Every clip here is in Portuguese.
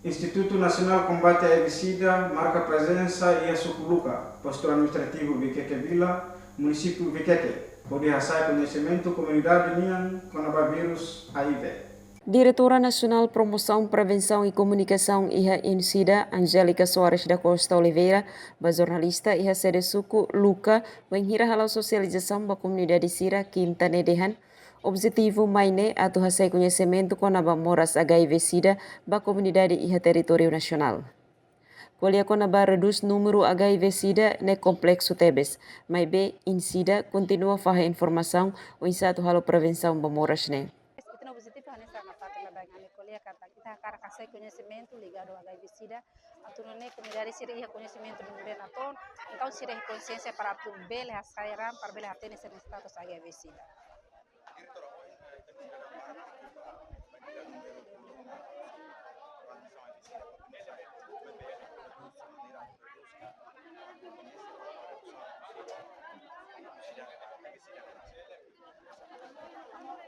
Instituto Nacional Combate a Herbicida marca presença e a Suculuca, posto administrativo Viqueque Vila, município Viqueque, pode assar conhecimento comunidade Nian Coronavírus HIV. Diretora Nacional Promoção, Prevenção e Comunicação IHA INSIDA, Angélica Soares da Costa Oliveira, ba jornalista IHA Sede Suku Luka, menghira halau socialização ba comunidade Sira Quintana Dehan, objetivo maine atau hasil conhecimento com a moras HIV-Sida ba comunidade IHA território nacional. Kuliah kona ba reduz número HIV-Sida ne complexo tebes, mas be INSIDA continua faha informação o insatu halo prevenção ba moras ne. Itu no positif hanya sangat fatima bagi kami kuliah kata kita karena kasih conhecimento ligado a HIV-Sida, atunane comunidade Sida ia conhecimento do Benaton, então Sida consciência para tu bele hasairan para bele hatene ser status HIV-Sida.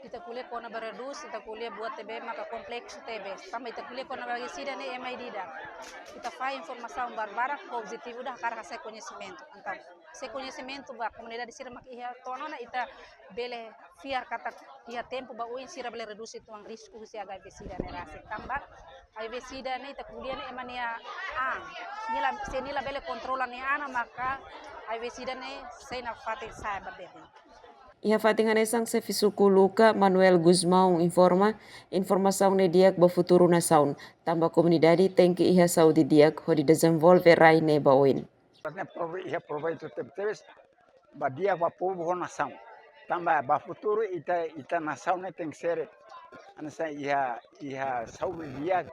Kita kuliah kona beredus, kita kuliah buat TB maka kompleks TB. Tambah kita kuliah kona bagi sida nih MID dah. Kita faz informação barbara positivo dah karena saya conhecimento. Então, se conhecimento ba comunidade sira mak ia tonona ita bele fiar kata ia tempo ba uin sira bele reduz itu ang risiko si HIV sida nih rasa. Tambah HIV sida nih kita kuliah nih emania nila bele kontrolan nih ana maka HIV sida nih saya nak fatih saya berdiri. Iha fatinganesang se Fisuku Luka Manuel Guzmão informa informação ne diak ba futuro na saun tamba comunidade tem que iha saúde diak ho di desenvolve rai ne bawin. Ia proveito teves ba dia ba povo nação tamba ba futuro ita nação ne tem que ser anasa ia saúde dia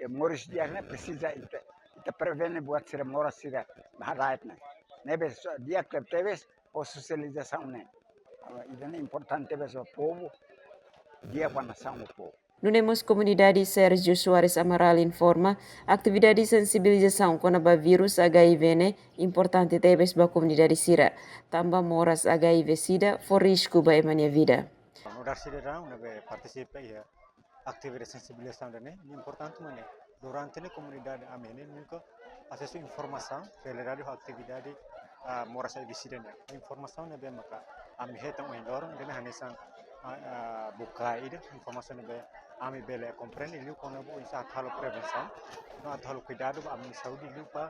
moris dia ne precisa ita prevene buat ser moras sira baharaet ne bes dia teves o socialização ne. Isso é importante para o povo, dia para a nação do povo. Nunemos comunidade Sérgio Soares Amaral informa atividade sensibilização com a vírus HIV ne importante tebes ba comunidade Sira, tamba moras HIV-Sida for risco ba emania vida. Morar Sira não participa e atividade sensibilização ne importante mane. Durante a comunidade amene nunca acesso informação relacionada à atividade moras HIV-Sida ne. Informação ne bem maka ami hetang lorong dengan hanesan buka ide informasi nebe ami bele kompreni liu kono bu insa thalo prevenção no thalo cuidado ami saudi liu pa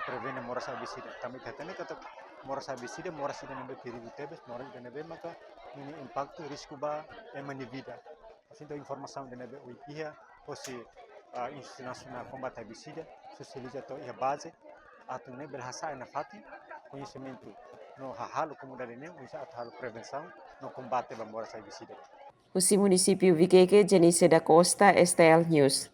prevene moras HIV-Sida tami khatene kata moras HIV-Sida moras ida nebe perigutebes moras ida nebe maka ini impacto risco ba emani vida assim informação de nebe o ia fosse Instituto Nacional Combate a HIV-Sida socializator ia base atu nebe hasa na fati conhecimento no halo comunidade ne usa halo prevenção no combate a moras HIV-Sida. O município Viqueque, Janice da Costa, STL News.